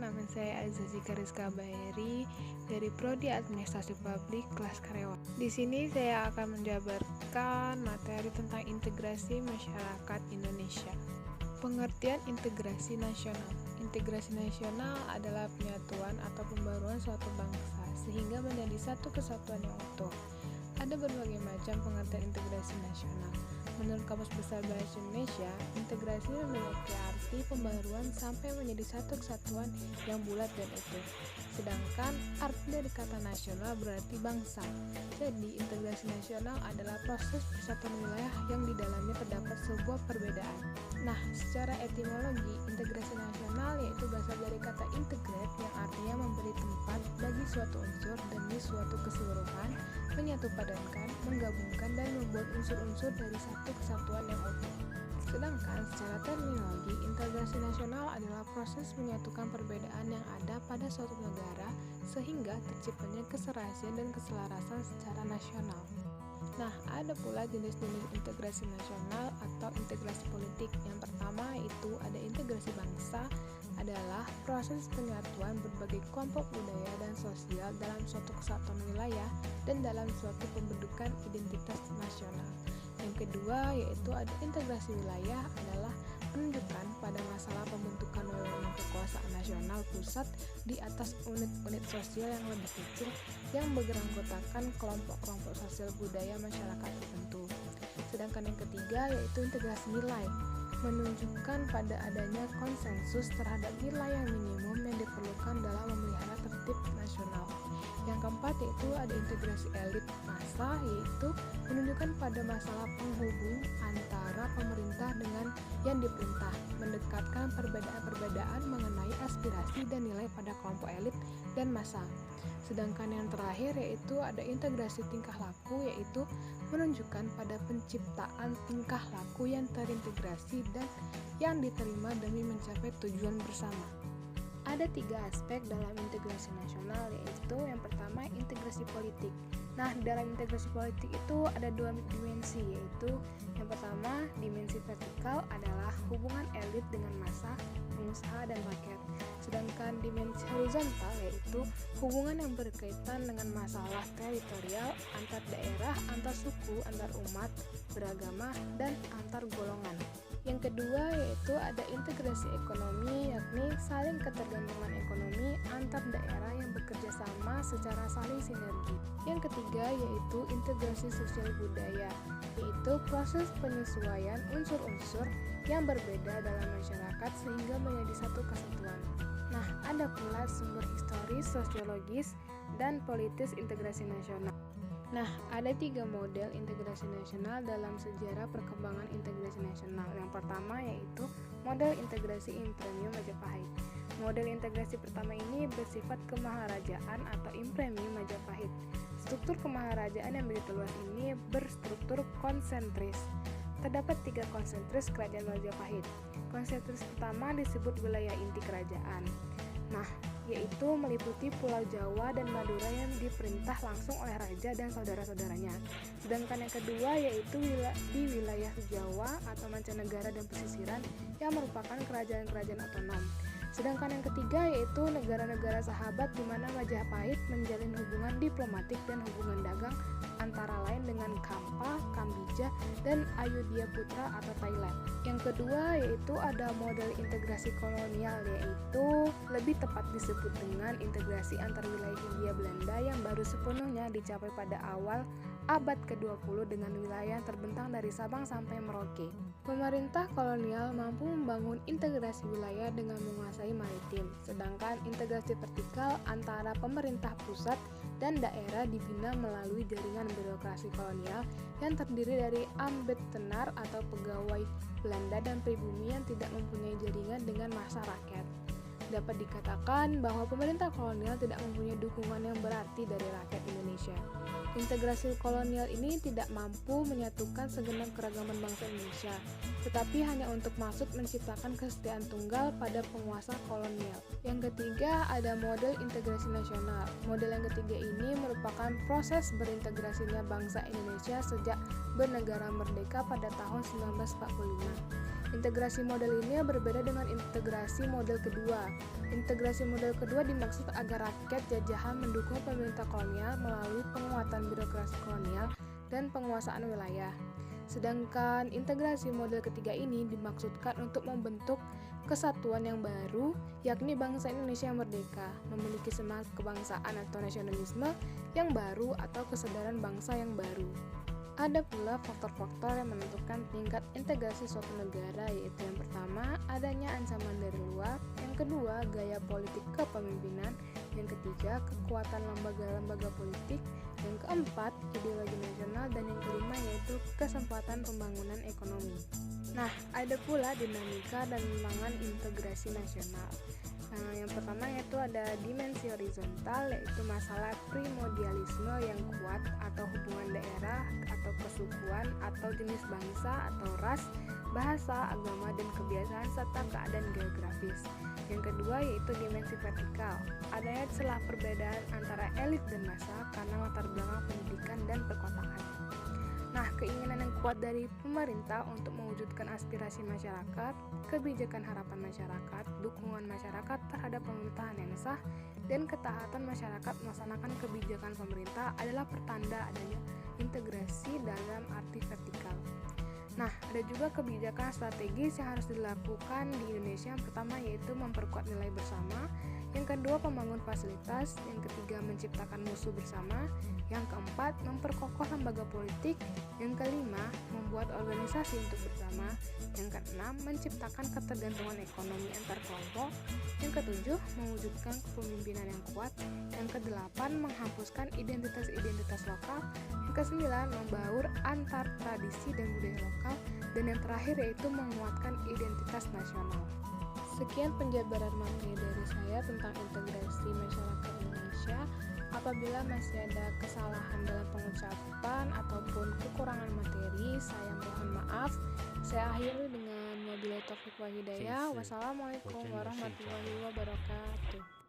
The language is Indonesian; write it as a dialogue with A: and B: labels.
A: nama saya Azazika Rizka Baheri dari Prodi Administrasi Publik kelas karyawan. Di sini saya akan menjabarkan materi tentang integrasi masyarakat Indonesia. Pengertian integrasi nasional. Integrasi nasional adalah penyatuan atau pembaruan suatu bangsa sehingga menjadi satu kesatuan yang utuh. Ada berbagai macam pengertian integrasi nasional. Menurut Kamus Besar Bahasa Indonesia, integrasi memiliki arti pembaruan sampai menjadi satu kesatuan yang bulat dan utuh. Sedangkan arti dari kata nasional berarti bangsa. Jadi, integrasi nasional adalah proses persatuan wilayah yang di dalamnya terdapat sebuah perbedaan. Nah, secara etimologi, integrasi nasional yaitu berasal dari kata integrate yang artinya memberi tempat bagi suatu unsur demi suatu keseluruhan, menyatu padankan, menggabungkan, dan membuat unsur-unsur dari satu kesatuan yang utuh. Sedangkan secara terminologi, integrasi nasional adalah proses menyatukan perbedaan yang ada pada suatu negara sehingga terciptanya keserasian dan keselarasan secara nasional. Nah, ada pula jenis-jenis integrasi nasional atau integrasi politik. Yang pertama yaitu ada integrasi bangsa, adalah proses penyatuan berbagai kelompok budaya dan sosial dalam suatu kesatuan wilayah dan dalam suatu pembentukan identitas nasional. Yang kedua yaitu ada integrasi wilayah, adalah penunjukan pada masalah pembentukan wewenang kekuasaan nasional pusat di atas unit-unit sosial yang lebih kecil yang beranggotakan kelompok-kelompok sosial budaya masyarakat tertentu. Sedangkan yang ketiga yaitu integrasi nilai, menunjukkan pada adanya konsensus terhadap nilai yang minimum yang diperlukan dalam memelihara tertib nasional. Yang keempat yaitu ada integrasi elit massa, yaitu menunjukkan pada masalah penghubung antara pemerintah dengan yang diperintah, mendekatkan perbedaan-perbedaan mengenai aspirasi dan nilai pada kelompok elit dan massa. Sedangkan yang terakhir yaitu ada integrasi tingkah laku, yaitu menunjukkan pada penciptaan tingkah laku yang terintegrasi dan yang diterima demi mencapai tujuan bersama. Ada 3 aspek dalam integrasi nasional, yaitu yang pertama integrasi politik. Nah, dalam integrasi politik itu ada 2 dimensi, yaitu yang pertama dimensi vertikal adalah hubungan elit dengan massa, pengusaha, dan rakyat. Sedangkan dimensi horizontal yaitu hubungan yang berkaitan dengan masalah teritorial antar daerah, antar suku, antar umat, beragama, dan antar golongan. Yang kedua yaitu ada integrasi ekonomi, yakni saling ketergantungan ekonomi antar daerah yang bekerja sama secara saling sinergi. Yang ketiga yaitu integrasi sosial budaya, yaitu proses penyesuaian unsur-unsur yang berbeda dalam masyarakat sehingga menjadi satu kesatuan. Nah, ada pula sumber historis, sosiologis, dan politis integrasi nasional. Nah, ada 3 model integrasi nasional dalam sejarah perkembangan integrasi nasional. Yang pertama yaitu model integrasi Impremium Majapahit. Model integrasi pertama ini bersifat kemaharajaan atau Impremium Majapahit. Struktur kemaharajaan yang begitu luas ini berstruktur konsentris. Terdapat 3 konsentris kerajaan Majapahit. Konsentris pertama disebut wilayah inti kerajaan. Nah, yaitu meliputi Pulau Jawa dan Madura yang diperintah langsung oleh raja dan saudara-saudaranya. Sedangkan yang kedua yaitu di wilayah Jawa atau mancanegara dan pesisiran yang merupakan kerajaan-kerajaan otonom. Sedangkan yang ketiga yaitu negara-negara sahabat di mana Majapahit menjalin hubungan diplomatik dan hubungan dagang antara lain dengan Kampa, Kambija, dan Ayudhyaputra atau Thailand. Yang kedua yaitu ada model integrasi kolonial, yaitu lebih tepat disebut dengan integrasi antar wilayah Hindia Belanda yang baru sepenuhnya dicapai pada awal abad ke-20 dengan wilayah yang terbentang dari Sabang sampai Merauke. Pemerintah kolonial mampu membangun integrasi wilayah dengan menguasai maritim, sedangkan integrasi vertikal antara pemerintah pusat dan daerah dibina melalui jaringan birokrasi kolonial yang terdiri dari ambtenaar atau pegawai Belanda dan pribumi yang tidak mempunyai jaringan dengan massa rakyat. Dapat dikatakan bahwa pemerintah kolonial tidak mempunyai dukungan yang berarti dari rakyat Indonesia. Integrasi kolonial ini tidak mampu menyatukan segenap keragaman bangsa Indonesia, tetapi hanya untuk maksud menciptakan kesetiaan tunggal pada penguasa kolonial. Yang ketiga ada model integrasi nasional. Model yang ketiga ini merupakan proses berintegrasinya bangsa Indonesia sejak bernegara merdeka pada tahun 1945. Integrasi model ini berbeda dengan integrasi model kedua. Integrasi model kedua dimaksud agar rakyat jajahan mendukung pemerintah kolonial melalui penguatan birokrasi kolonial dan penguasaan wilayah. Sedangkan integrasi model ketiga ini dimaksudkan untuk membentuk kesatuan yang baru, yakni bangsa Indonesia yang merdeka, memiliki semangat kebangsaan atau nasionalisme yang baru atau kesadaran bangsa yang baru. Ada pula faktor-faktor yang menentukan tingkat integrasi suatu negara, yaitu yang pertama, adanya ancaman dari luar, yang kedua, gaya politik kepemimpinan, yang ketiga, kekuatan lembaga-lembaga politik, yang keempat, ideologi nasional, dan yang kelima yaitu kesempatan pembangunan ekonomi. Nah, ada pula dinamika dan tantangan integrasi nasional. Yang pertama yaitu ada dimensi horizontal, yaitu masalah primordialisme yang kuat atau hubungan daerah atau kesukuan atau jenis bangsa atau ras, bahasa, agama, dan kebiasaan serta keadaan geografis. Yang kedua yaitu dimensi vertikal, adanya celah perbedaan antara elit dan massa karena latar belakang pendidikan dan perkotaan. Nah, keinginan yang kuat dari pemerintah untuk mewujudkan aspirasi masyarakat, kebijakan harapan masyarakat, dukungan masyarakat terhadap pemerintahan yang sah, dan ketaatan masyarakat melaksanakan kebijakan pemerintah adalah pertanda adanya integrasi dalam arti vertikal. Nah, ada juga kebijakan strategis yang harus dilakukan di Indonesia. Yang pertama yaitu memperkuat nilai bersama, yang kedua membangun fasilitas, yang ketiga menciptakan musuh bersama, yang keempat memperkokoh lembaga politik, yang kelima membuat organisasi untuk bersama, yang keenam menciptakan ketergantungan ekonomi antar kelompok, yang ketujuh mewujudkan kepemimpinan yang kuat, yang kedelapan menghapuskan identitas-identitas lokal, yang kesembilan membaur antar tradisi dan budaya lokal, dan yang terakhir yaitu menguatkan identitas nasional. Sekian penjabaran materi dari saya tentang integrasi masyarakat Indonesia. Apabila masih ada kesalahan dalam pengucapan ataupun kekurangan materi, saya mohon maaf. Saya akhiri dengan wabillahi taufiq wal hidayah. Wassalamualaikum warahmatullahi wabarakatuh.